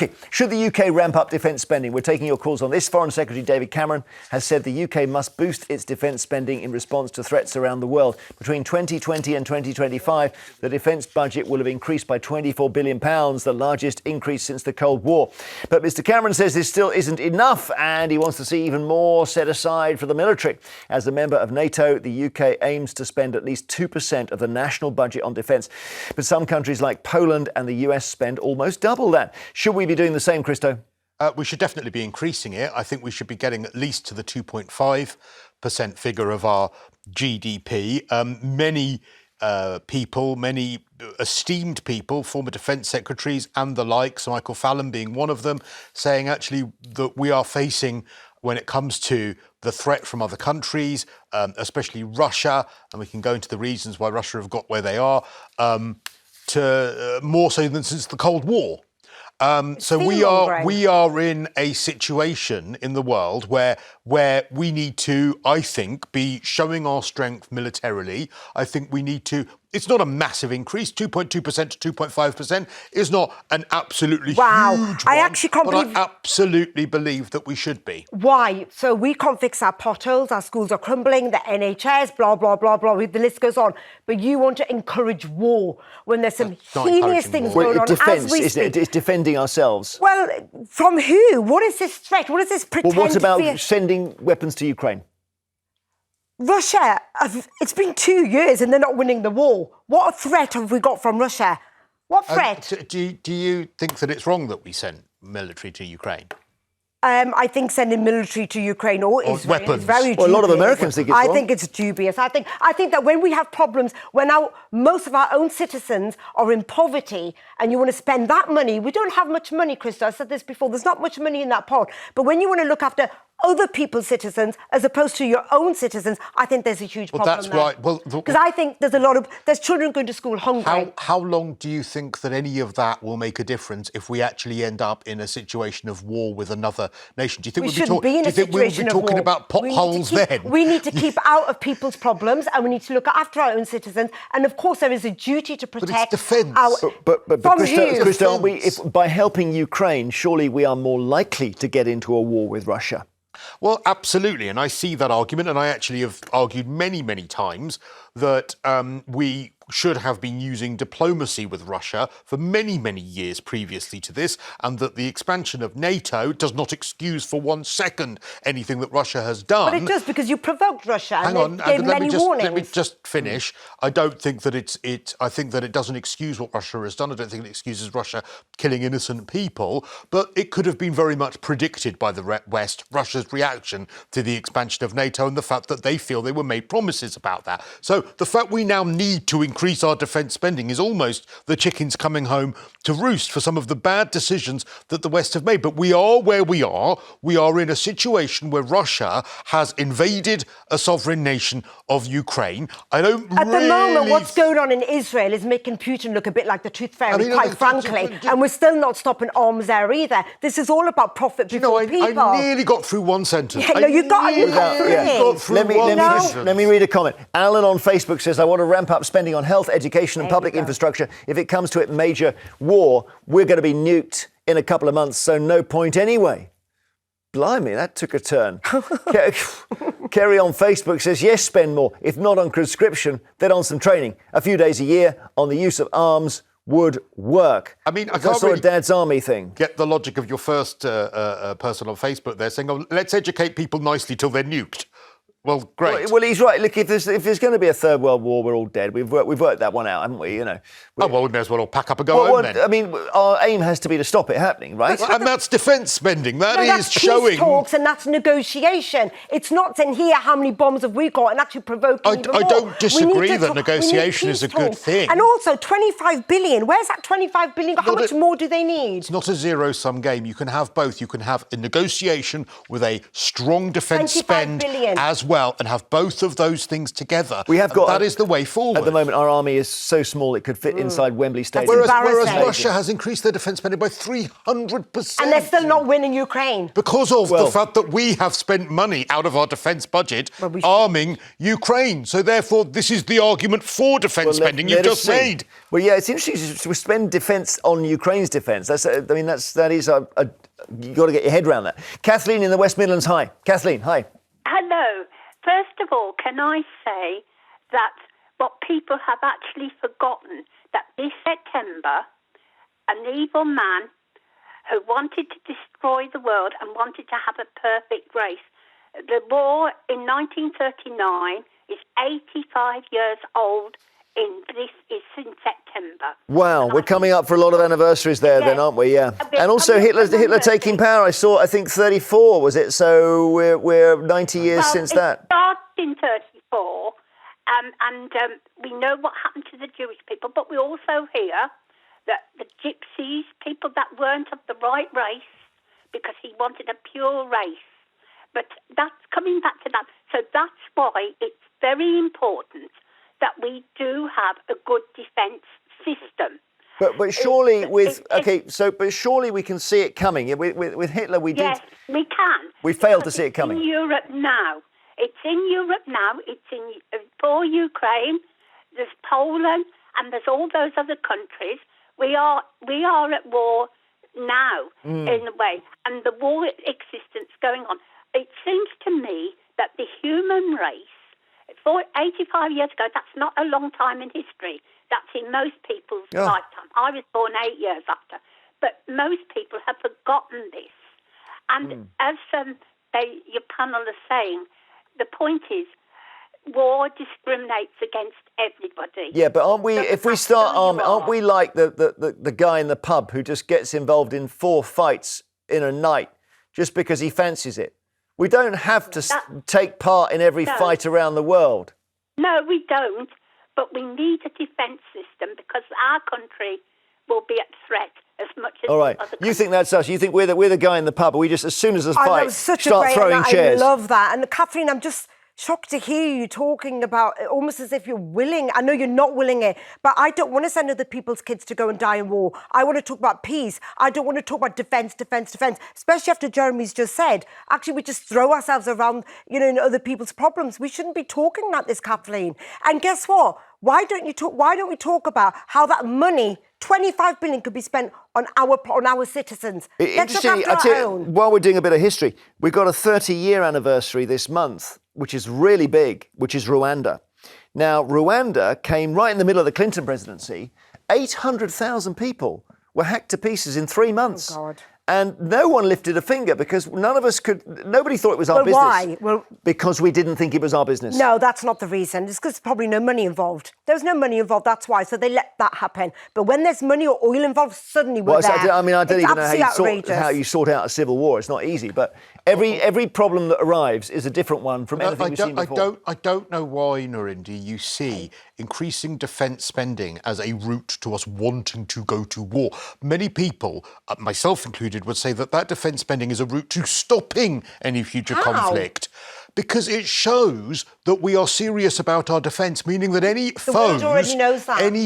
OK, should the UK ramp up defence spending? We're taking your calls on this. Foreign Secretary David Cameron has said the UK must boost its defence spending in response to threats around the world. Between 2020 and 2025, the defence budget will have increased by £24 billion, the largest increase since the Cold War. But Mr Cameron says this still isn't enough, and he wants to see even more set aside for the military. As a member of NATO, the UK aims to spend at least 2% of the national budget on defence. But some countries like Poland and the US spend almost double that. Should we be doing the same, Christo? We should definitely be increasing it. I think we should be getting at least to the 2.5% figure of our GDP. Many people, many esteemed people, former defence secretaries and the like, so Michael Fallon being one of them, saying actually that we are facing, when it comes to the threat from other countries, especially Russia, and we can go into the reasons why Russia have got where they are, to more so than since the Cold War. So we are in a situation in the world where we need to, I think, be showing our strength militarily. I think we need to. It's not a massive increase. 2.2% to 2.5% is not an absolutely huge one. I actually can't believe. I absolutely believe that we should be. Why? So we can't fix our potholes, our schools are crumbling, the NHS, blah, blah, blah, blah, the list goes on. But you want to encourage war when there's some heinous things going on as we speak. It's defending ourselves. Well, from who? What is this threat? What is this pretend? Well, what about sending weapons to Ukraine? Russia, it's been 2 years and they're not winning the war. What threat have we got from Russia? What threat? Do you think that it's wrong that we sent military to Ukraine? I think sending military to Ukraine or Israel is very dubious. Well, a lot of Americans think it's wrong. I think it's dubious. I think that when we have problems, when most of our own citizens are in poverty and you want to spend that money, we don't have much money, Krista. I said this before. There's not much money in that pot. But when you want to look after other people's citizens as opposed to your own citizens, I think there's a huge problem that's there. right. Well, because I think there's children going to school hungry. How long do you think that any of that will make a difference if we actually end up in a situation of war with another nation? Do you think we'll be talking about potholes then? We need to keep out of people's problems and we need to look after our own citizens. And of course, there is a duty to protect. But it's defence. But Christo, by helping Ukraine, surely we are more likely to get into a war with Russia. Well, absolutely. And I see that argument. And I actually have argued many, many times that we should have been using diplomacy with Russia for many, many years previously to this, and that the expansion of NATO does not excuse for 1 second anything that Russia has done. But it does, because you provoked Russia. Hang on, let me just finish. I don't think that I think that it doesn't excuse what Russia has done. I don't think it excuses Russia killing innocent people, but it could have been very much predicted by the West, Russia's reaction to the expansion of NATO and the fact that they feel they were made promises about that. So the fact we now need to increase our defence spending is almost the chickens coming home to roost for some of the bad decisions that the West have made. But we are where we are. We are in a situation where Russia has invaded a sovereign nation of Ukraine. At the moment, what's going on in Israel is making Putin look a bit like the tooth fairy, quite frankly. And we're still not stopping arms there either. This is all about profit before people. I nearly got through one sentence. Yeah, no, you got through. Let me read a comment. Alan on Facebook says, I want to ramp up spending on health, education and public infrastructure. If it comes to it, major war, we're going to be nuked in a couple of months, so no point anyway. Blimey, that took a turn. Kerry on Facebook says, yes, spend more. If not on conscription, then on some training. A few days a year on the use of arms would work. I mean, I can't really Dad's Army thing. Get the logic of your first person on Facebook there saying, oh, let's educate people nicely till they're nuked. Well, great. Well, he's right. Look, if there's going to be a third world war, we're all dead. We've worked that one out, haven't we? You know. We may as well all pack up and go home then. I mean, our aim has to be to stop it happening, right? And that's defence spending. That's showing. Peace talks and that's negotiation. It's not saying here how many bombs have we got and actually provoking even more. I don't disagree that negotiation is a good thing. And also, 25 billion. Where's that 25 billion? How much more do they need? It's not a zero-sum game. You can have both. You can have a negotiation with a strong defence spend as well and have both of those things together. That is the way forward. At the moment, our army is so small it could fit inside Wembley Stadium. Whereas Russia has increased their defence spending by 300%. And they're still not winning Ukraine. Because of the fact that we have spent money out of our defence budget arming Ukraine. So therefore, this is the argument for defence spending you've just made. Well, yeah, it's interesting to spend defence on Ukraine's defence. That is you've got to get your head around that. Kathleen in the West Midlands, hi. Kathleen, hi. Hello. First of all, can I say that what people have actually forgotten, that this September, an evil man who wanted to destroy the world and wanted to have a perfect race. The war in 1939 is 85 years old. This is in September. Wow, we're coming up for a lot of anniversaries there, then, aren't we? Yeah. And also Hitler taking power. I think 34 was it? So we're 90 years since that. It started in 34, and we know what happened to the Jewish people, but we also hear that the gypsies, people that weren't of the right race, because he wanted a pure race. But that's coming back to that. So that's why it's very important that we do have a good defence system. But surely surely we can see it coming. With Hitler, we did. Yes, we can. We failed to see it coming. It's in Europe now. It's in Europe now. It's for Ukraine. There's Poland, and there's all those other countries. We are at war now, in a way, and the war existence going on. It seems to me that the human race, 85 years ago, that's not a long time in history. That's in most people's lifetime. I was born 8 years after. But most people have forgotten this. And as your panel is saying, the point is, war discriminates against everybody. Yeah, but aren't we, if we start arming, aren't we like the guy in the pub who just gets involved in 4 fights in a night just because he fancies it? We don't have to take part in every fight around the world. No, we don't. But we need a defence system because our country will be at threat as much as all right. other countries. You think that's us? You think we're the guy in the pub? Or we just, as soon as there's a fight, start throwing chairs? I love that. And Kathleen, I'm just shocked to hear you talking about it almost as if you're willing. I know you're not willing it, but I don't want to send other people's kids to go and die in war. I want to talk about peace. I don't want to talk about defence, especially after Jeremy's just said, actually, we just throw ourselves around, in other people's problems. We shouldn't be talking like this, Kathleen. And guess what? Why don't we talk about how that money, 25 billion, could be spent on our citizens? Let's look after our own. While we're doing a bit of history, we've got a 30-year anniversary this month, which is really big, which is Rwanda. Now, Rwanda came right in the middle of the Clinton presidency. 800,000 people were hacked to pieces in 3 months. Oh, God. And no one lifted a finger because nobody thought it was our business. Why? Well, because we didn't think it was our business. No, that's not the reason. It's because there's probably no money involved. There's no money involved, that's why. So they let that happen. But when there's money or oil involved, suddenly we're there. I don't even know how you sort out a civil war. It's not easy. But every problem that arrives is a different one from anything we've seen before. I don't know why, Narinder, you see increasing defence spending as a route to us wanting to go to war. Many people, myself included, would say that defence spending is a route to stopping any future conflict. Because it shows that we are serious about our defence, meaning that any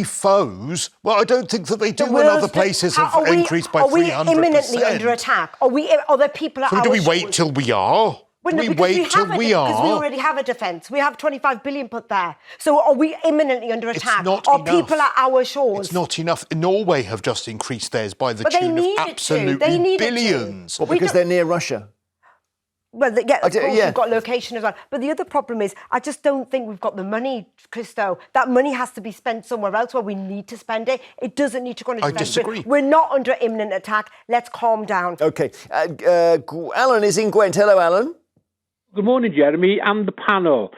foes, well, I don't think that they do when other places have increased by 300%. Are we imminently under attack? Are there people at our do we wait till we are? Well, no, because we already have a defence. We have 25 billion put there. So are we imminently under attack? Are people at our shores? It's not enough. Norway have just increased theirs by the tune of absolutely billions. Well, because they're near Russia. Well, of course, we've got location as well. But the other problem is, I just don't think we've got the money, Christo. That money has to be spent somewhere else where we need to spend it. It doesn't need to go into defence. I disagree. We're not under imminent attack. Let's calm down. OK. Alan is in Gwent. Hello, Alan. Good morning, Jeremy, and the panel.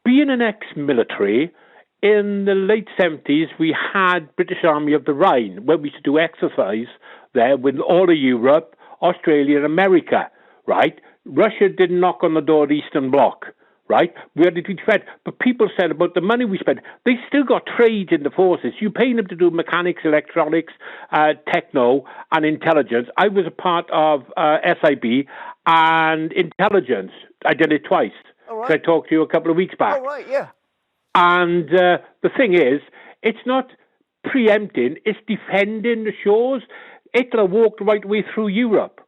Being an ex-military, in the late 70s, we had British Army of the Rhine, where we used to do exercise there with all of Europe, Australia and America, right? Russia didn't knock on the door of the Eastern Bloc, right? We had to defend. But people said about the money we spent, they still got trades in the forces. You pay them to do mechanics, electronics, techno and intelligence. I was a part of SIB and intelligence. I did it twice, All right. So I talked to you a couple of weeks back. Oh, right, yeah. And the thing is, it's not preempting, it's defending the shores. Hitler walked right way through Europe.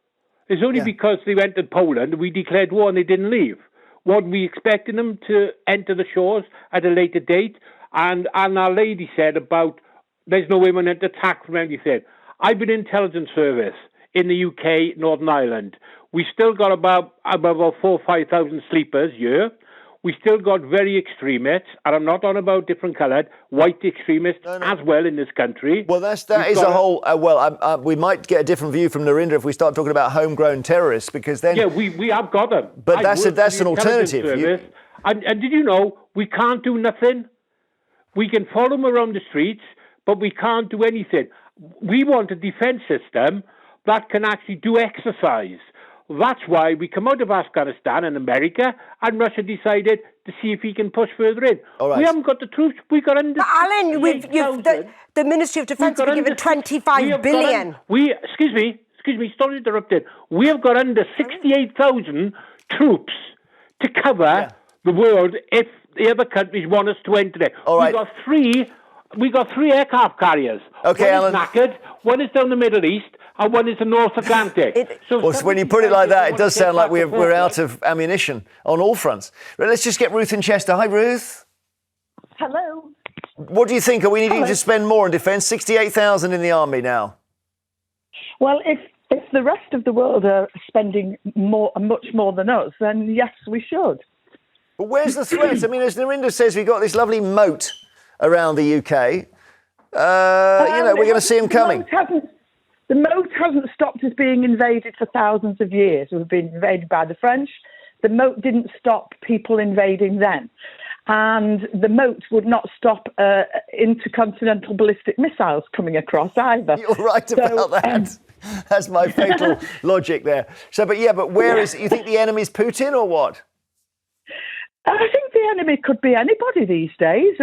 It's only because they went to Poland, we declared war and they didn't leave. What we expecting them to enter the shores at a later date? And our lady said about there's no way we're going to attack from anything. I've been intelligence service in the UK, Northern Ireland. We still got about 4,000 or 5,000 sleepers here. We still got very extremists, and I'm not on about different coloured, white extremists as well in this country. Well, that is a whole. We might get a different view from Narinder if we start talking about homegrown terrorists, because then. Yeah, we have got them. But that's an alternative. And did you know we can't do nothing? We can follow them around the streets, but we can't do anything. We want a defence system that can actually do exercise. That's why we come out of Afghanistan and America, and Russia decided to see if he can push further in. All right. We haven't got the troops. We got under. But Alan, the Ministry of Defence has been given 25 billion. Excuse me, sorry to interrupt. We have got under 68,000 troops to cover the world if the other countries want us to enter it. All right. We got three aircraft carriers. Okay, one Alan. is knackered, one is down the Middle East, and one is the North Atlantic. Well, when you put it like that, it does sound like we're out of ammunition on all fronts. Right, let's just get Ruth in Chester. Hi, Ruth. Hello. What do you think? Are we needing to spend more on defence? 68,000 in the army now. Well, if the rest of the world are spending much more than us, then yes, we should. But where's the threat? I mean, as Narinder says, we've got this lovely moat around the UK. We're going to see him coming. The moat hasn't stopped us being invaded for thousands of years. We've been invaded by the French. The moat didn't stop people invading then. And the moat would not stop intercontinental ballistic missiles coming across either. You're right about that. That's my fatal logic there. So, but where is, you think the enemy's Putin or what? I think the enemy could be anybody these days.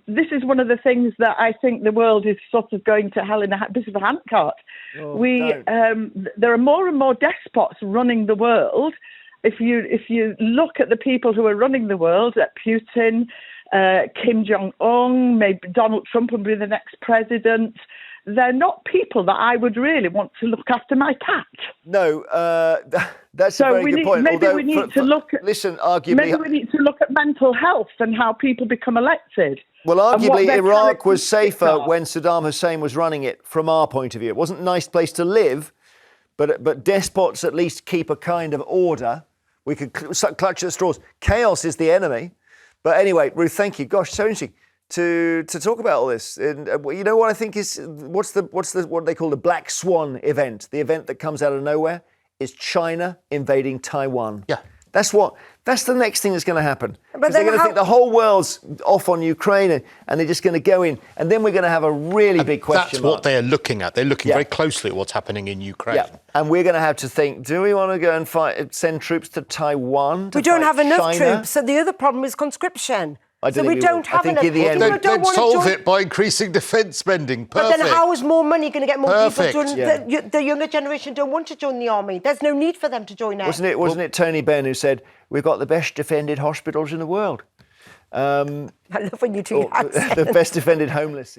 This is one of the things that I think the world is sort of going to hell in a bit of a handcart. There are more and more despots running the world. If you look at the people who are running the world, at Putin, Kim Jong-un, maybe Donald Trump will be the next president, they're not people that I would really want to look after my cat. No, that's a very good point. Maybe we need to look at mental health and how people become elected. Well, arguably, Iraq was safer when Saddam Hussein was running it, from our point of view. It wasn't a nice place to live, but despots at least keep a kind of order. We could clutch at straws. Chaos is the enemy. But anyway, Ruth, thank you. Gosh, so interesting to talk about all this. And you know what I think is what they call the black swan event, the event that comes out of nowhere, is China invading Taiwan. Yeah. That's the next thing that's going to happen. But they're going to think the whole world's off on Ukraine and they're just going to go in. And then we're going to have a really big question mark. That's what they're looking at. They're looking very closely at what's happening in Ukraine. Yeah. And we're going to have to think, do we want to go and send troops to Taiwan? We don't have enough troops. So the other problem is conscription. They'd solve it by increasing defence spending. Perfect. But then how is more money going to get more people to the younger generation don't want to join the army. There's no need for them to join it. Wasn't it Tony Benn who said, we've got the best defended hospitals in the world? I love when you do that. The best defended homeless.